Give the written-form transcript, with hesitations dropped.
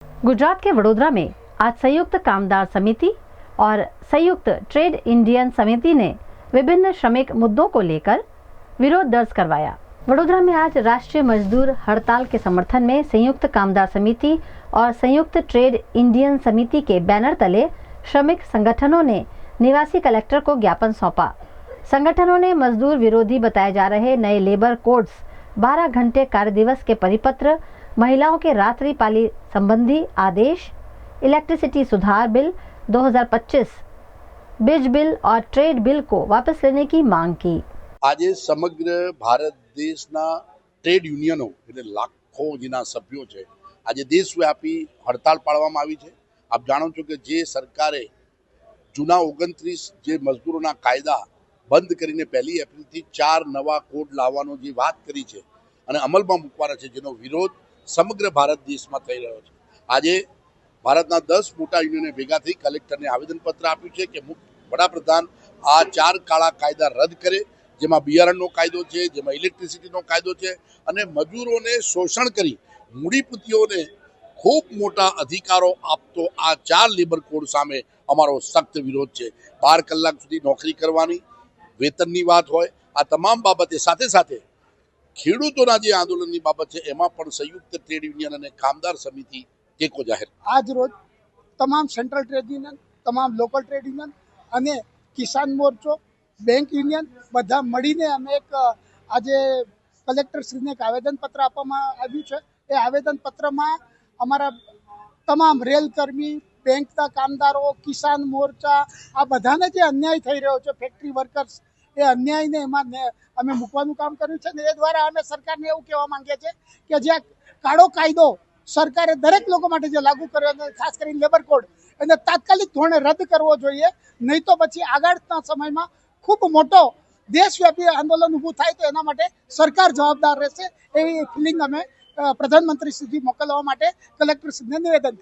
गुजरात के वडोदरा में आज संयुक्त कामदार समिति और संयुक्त ट्रेड इंडियन समिति ने विभिन्न श्रमिक मुद्दों को लेकर विरोध दर्ज करवाया। वडोदरा में आज राष्ट्रीय मजदूर हड़ताल के समर्थन में संयुक्त कामदार समिति और संयुक्त ट्रेड इंडियन समिति के बैनर तले श्रमिक संगठनों ने निवासी कलेक्टर को ज्ञापन सौंपा। संगठनों ने मजदूर विरोधी बताए जा रहे नए लेबर कोड्स, 12 घंटे कार्य दिवस के परिपत्र, महिलाओं के रात्रि पाली संबंधी आदेश, इलेक्ट्रिसिटी सुधार बिल 2025, बीज बिल और ट्रेड बिल को वापस लेने की मांग की। આજે સમગ્ર ભારત દેશના ટ્રેડ યુનિયનો એટલે લાખો જેના સભ્યો છે આજે દેશવ્યાપી હડતાળ પાડવામાં આવી છે। આપ જાણો છો કે જે સરકારે જૂના 29 જે મજદૂરોના કાયદા બંધ કરીને 1 એપ્રિલથી 4 નવા કોડ લાવવાનો જે વાત કરી છે અને અમલમાં મૂકવાના છે, જેનો વિરોધ સમગ્ર ભારત દેશમાં થઈ રહ્યો છે। આજે ભારતના 10 મોટા યુનિયને ભેગા થઈ કલેક્ટરને આવેદનપત્ર આપ્યું છે કે વડાપ્રધાન આ 4 કાળા કાયદા રદ કરે, જેમાં બિયારણનો કાયદો છે, જેમાં ઇલેક્ટ્રિસિટીનો કાયદો છે અને મજૂરોને શોષણ કરી મૂડીપતિઓને ખૂબ મોટા અધિકારો આપતો આ 4 લેબર કોડ સામે અમારો સખ્ત વિરોધ છે। 12 કલાક સુધી નોકરી કરવાની, વેતનની વાત હોય, આ તમામ બાબતે સાથે સાથે ખેડૂતોના જે આંદોલનની બાબત છે એમાં પણ સંયુક્ત ટ્રેડ યુનિયન અને કામદાર સમિતિ ટેકો જાહેર આજ રોજ તમામ સેન્ટ્રલ ટ્રેડ યુનિયન, તમામ લોકલ ટ્રેડ યુનિયન અને કિસાન મોરચો, બેંક યુનિયન બધા મળીને અમે એક આજે કલેક્ટરશ્રીને એક આવેદનપત્ર આપવામાં આવ્યું છે। એ આવેદનપત્રમાં અમારા તમામ રેલ કર્મી, બેંકના કામદારો, કિસાન મોરચા, આ બધાને જે અન્યાય થઈ રહ્યો છે, ફેક્ટરી વર્કર્સ, એ અન્યાયને એમાં અમે મૂકવાનું કામ કર્યું છે ને એ દ્વારા અમે સરકારને એવું કહેવા માંગીએ છીએ કે જે કાળો કાયદો સરકારે દરેક લોકો માટે જે લાગુ કર્યો છે, ખાસ કરીને લેબર કોડ, એને તાત્કાલિક ધોરણે રદ કરવો જોઈએ, નહીં તો પછી આગળના સમયમાં ખૂબ મોટો દેશવ્યાપી આંદોલન ઊભું થાય તો એના માટે સરકાર જવાબદાર રહેશે, એવી ફિલિંગ અમે પ્રધાનમંત્રી સુધી મોકલવા માટે કલેક્ટરશ્રીને નિવેદન